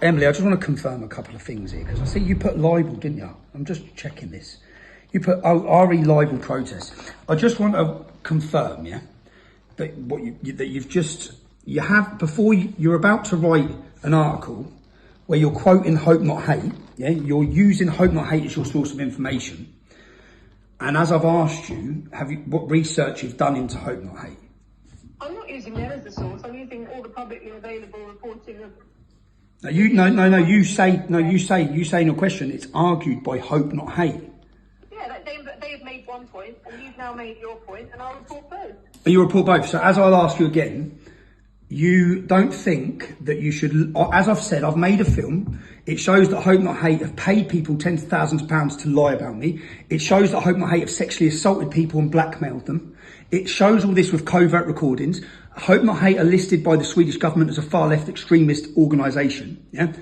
Emily, I just want to confirm a couple of things here, because I see you put libel, didn't you? I'm just checking this. You put RE libel protest. I just want to confirm, yeah, that you're about to write an article where you're quoting Hope Not Hate, yeah, you're using Hope Not Hate as your source of information. And as I've asked you, what research you've done into Hope Not Hate? I'm not using them as the source. I'm using all the publicly available reporting of. You say in your question it's argued by Hope Not Hate. Yeah, they've made one point, and you've now made your point, and I'll report both. You report both. So as I'll ask you again, you don't think that you should, as I've said, I've made a film. It shows that Hope Not Hate have paid people tens of thousands of pounds to lie about me. It shows that Hope Not Hate have sexually assaulted people and blackmailed them. It shows all this with covert recordings. Hope Not Hate are listed by the Swedish government as a far left extremist organisation. Yeah.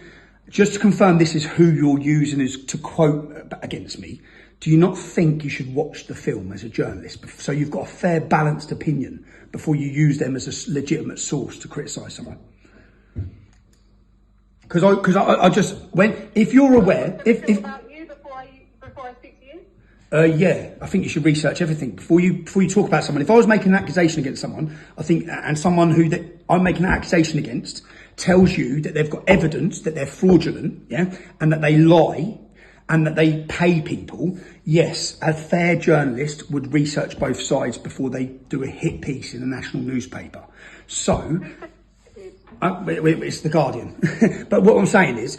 Just to confirm, this is who you're using as to quote against me. Do you not think you should watch the film as a journalist, so you've got a fair, balanced opinion before you use them as a legitimate source to criticise someone? Because I just, if you're aware, if about you before I speak to you. Yeah, I think you should research everything before you talk about someone. If I was making an accusation against someone, I think, and someone who that I'm making an accusation against tells you that they've got evidence that they're fraudulent, yeah, and that they lie, and that they pay people, yes, a fair journalist would research both sides before they do a hit piece in a national newspaper. So, it's the Guardian. But what I'm saying is,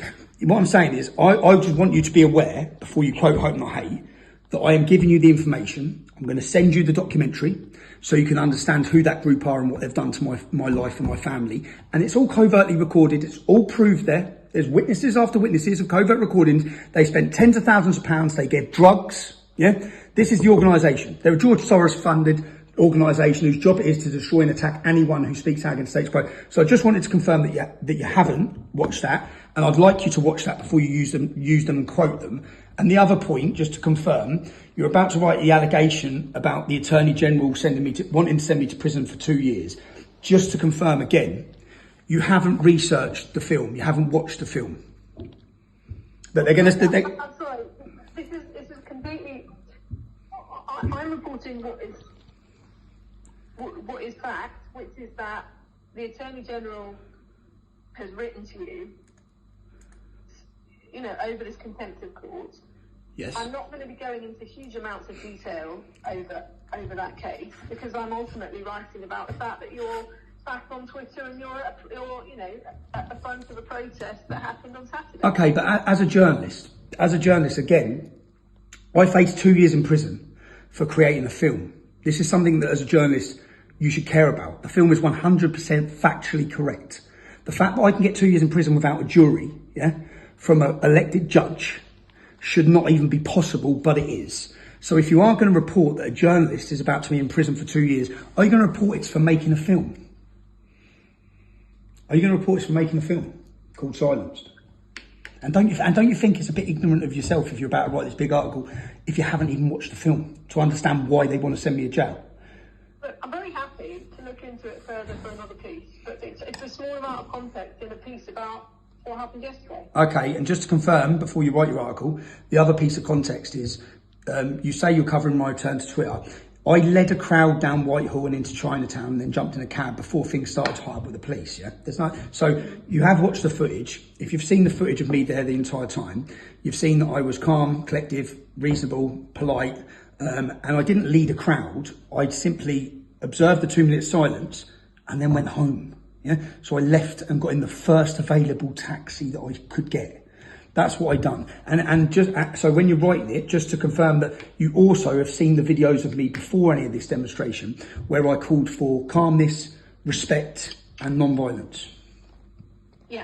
I just want you to be aware, before you quote Hope Not Hate, that I am giving you the information. I'm going to send you the documentary so you can understand who that group are and what they've done to my life and my family. And it's all covertly recorded. It's all proved there. There's witnesses after witnesses of covert recordings. They spent tens of thousands of pounds. They get drugs. Yeah. This is the organisation. They're a George Soros funded organisation whose job it is to destroy and attack anyone who speaks out against status quo. So I just wanted to confirm that you haven't watched that. And I'd like you to watch that before you use them and quote them. And the other point, just to confirm, you're about to write the allegation about the Attorney General wanting to send me to prison for 2 years. Just to confirm again, you haven't researched the film. You haven't watched the film. That they're going to. I'm sorry. This is completely. I'm reporting what is fact, which is that the Attorney General has written to you, over this contempt of court. Yes. I'm not going to be going into huge amounts of detail over that case, because I'm ultimately writing about the fact that you're back on Twitter and you're at the front of a protest that happened on Saturday. Okay, but as a journalist, again, I faced 2 years in prison for creating a film. This is something that as a journalist you should care about. The film is 100% factually correct. The fact that I can get 2 years in prison without a jury, yeah, from an elected judge should not even be possible, but it is. So if you are going to report that a journalist is about to be in prison for 2 years, are you going to report it's for making a film? Are you going to report it's for making a film called Silenced? And don't you think it's a bit ignorant of yourself if you're about to write this big article if you haven't even watched the film to understand why they want to send me to jail? But I'm very happy to look into it further for another piece, but it's a small amount of context in a piece about what happened yesterday. Okay, and just to confirm before you write your article, the other piece of context is you say you're covering my return to Twitter. I led a crowd down Whitehall and into Chinatown and then jumped in a cab before things started to hot up with the police, yeah? So you have watched the footage. If you've seen the footage of me there the entire time, you've seen that I was calm, collective, reasonable, polite, and I didn't lead a crowd. I simply observed the 2 minute silence and then went home, yeah? So I left and got in the first available taxi that I could get. That's what I done. And just so when you're writing it, just to confirm that you also have seen the videos of me before any of this demonstration where I called for calmness, respect and non-violence. Yeah.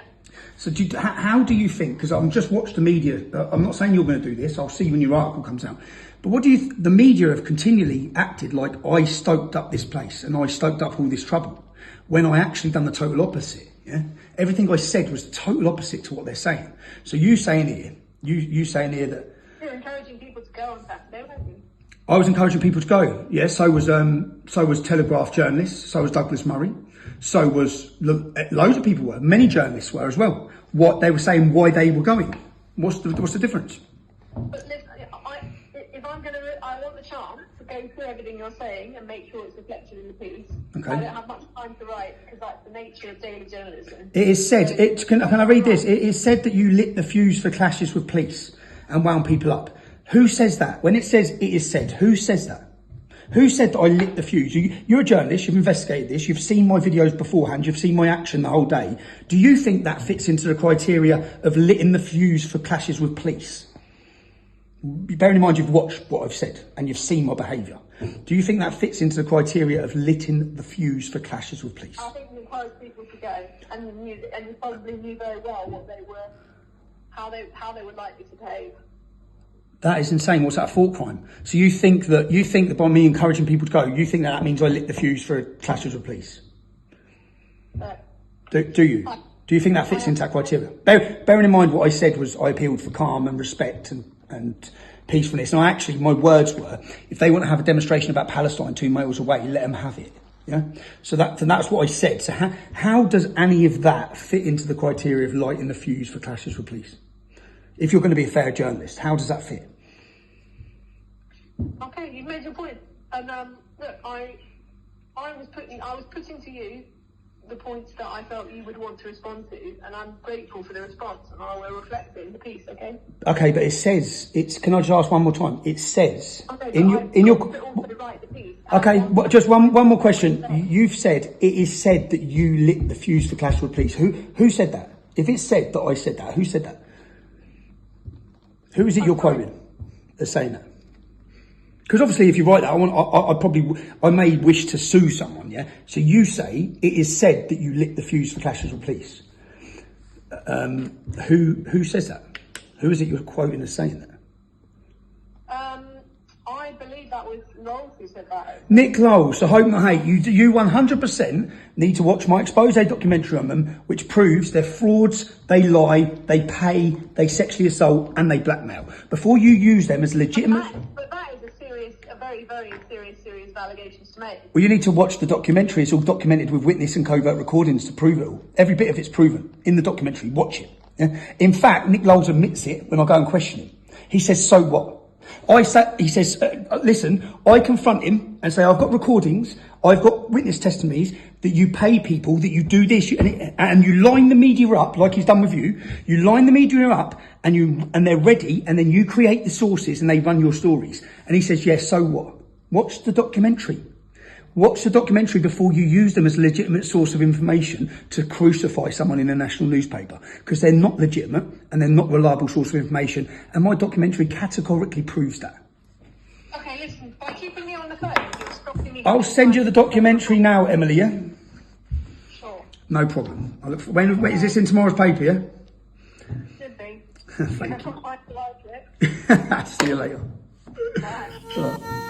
So how do you think, because I'm just watched the media, I'm not saying you're going to do this, I'll see when your article comes out, but what do the media have continually acted like I stoked up this place and I stoked up all this trouble when I actually done the total opposite. Yeah, everything I said was the total opposite to what they're saying. So you saying here that you're encouraging people to go on Saturday, weren't you? I was encouraging people to go. Yeah, so was Telegraph journalists. So was Douglas Murray. So was loads of people were. Many journalists were as well. What they were saying, why they were going. What's the difference? But listen, if I'm going to, I want the chance to go through everything you're saying and make sure it's reflected in the piece. Okay. I don't have much time to write because that's the nature of daily journalism. It is said. Can I read this? It is said that you lit the fuse for clashes with police and wound people up. Who says that? When it says it is said, who says that? Who said that I lit the fuse? You're a journalist, you've investigated this, you've seen my videos beforehand, you've seen my action the whole day. Do you think that fits into the criteria of litting the fuse for clashes with police? Bearing in mind you've watched what I've said and you've seen my behaviour. Do you think that fits into the criteria of litting the fuse for clashes with police? I think you encouraged people to go and you probably knew very well what they were, how they would likely to behave. That is insane. What's that, a thought crime? So you think that by me encouraging people to go, you think that means I lit the fuse for clashes with police? Do you? Do you think that fits into that criteria? Bearing in mind what I said was I appealed for calm and respect and peacefulness. And my words were, if they want to have a demonstration about Palestine 2 miles away, let them have it. Yeah. So that's what I said. So how does any of that fit into the criteria of lighting the fuse for clashes with police? If you're going to be a fair journalist, how does that fit? Okay, you've made your point. And look, I was putting to you the points that I felt you would want to respond to, and I'm grateful for the response, and I will reflect it in the piece. Okay. Okay, but it says Can I just ask one more time? It says also write the piece. Okay, just one more question. You've said it is said that you lit the fuse for clash with police. Who said that? If it's said that I said that, who said that? Who is it you're quoting as saying that? Because obviously, if you write that, I may wish to sue someone. Yeah. So you say it is said that you lit the fuse for clashes with police. Who says that? Who is it you're quoting as saying that? I believe that was Knowles who said that. Nick Knowles. So hope not hate. You 100% need to watch my expose documentary on them, which proves they're frauds, they lie, they pay, they sexually assault, and they blackmail. Before you use them as legitimate. But that is a very, very serious allegations to make. Well, you need to watch the documentary. It's all documented with witness and covert recordings to prove it all. Every bit of it's proven in the documentary. Watch it. Yeah? In fact, Nick Knowles admits it when I go and question him. He says, so what? He says, listen, I confront him and say, I've got recordings, I've got witness testimonies that you pay people, that you do this, and you line the media up like he's done with you. You line the media up and they're ready, and then you create the sources and they run your stories. And he says, yes, so what? Watch the documentary. Watch the documentary before you use them as a legitimate source of information to crucify someone in a national newspaper, because they're not legitimate and they're not a reliable source of information. And my documentary categorically proves that. Okay, listen, by keeping me on the phone, you're stopping me. I'll send you the documentary now, Emily, yeah? Sure. No problem. When is this in tomorrow's paper, yeah? Should be. Thank you. I like it. See you later. Bye.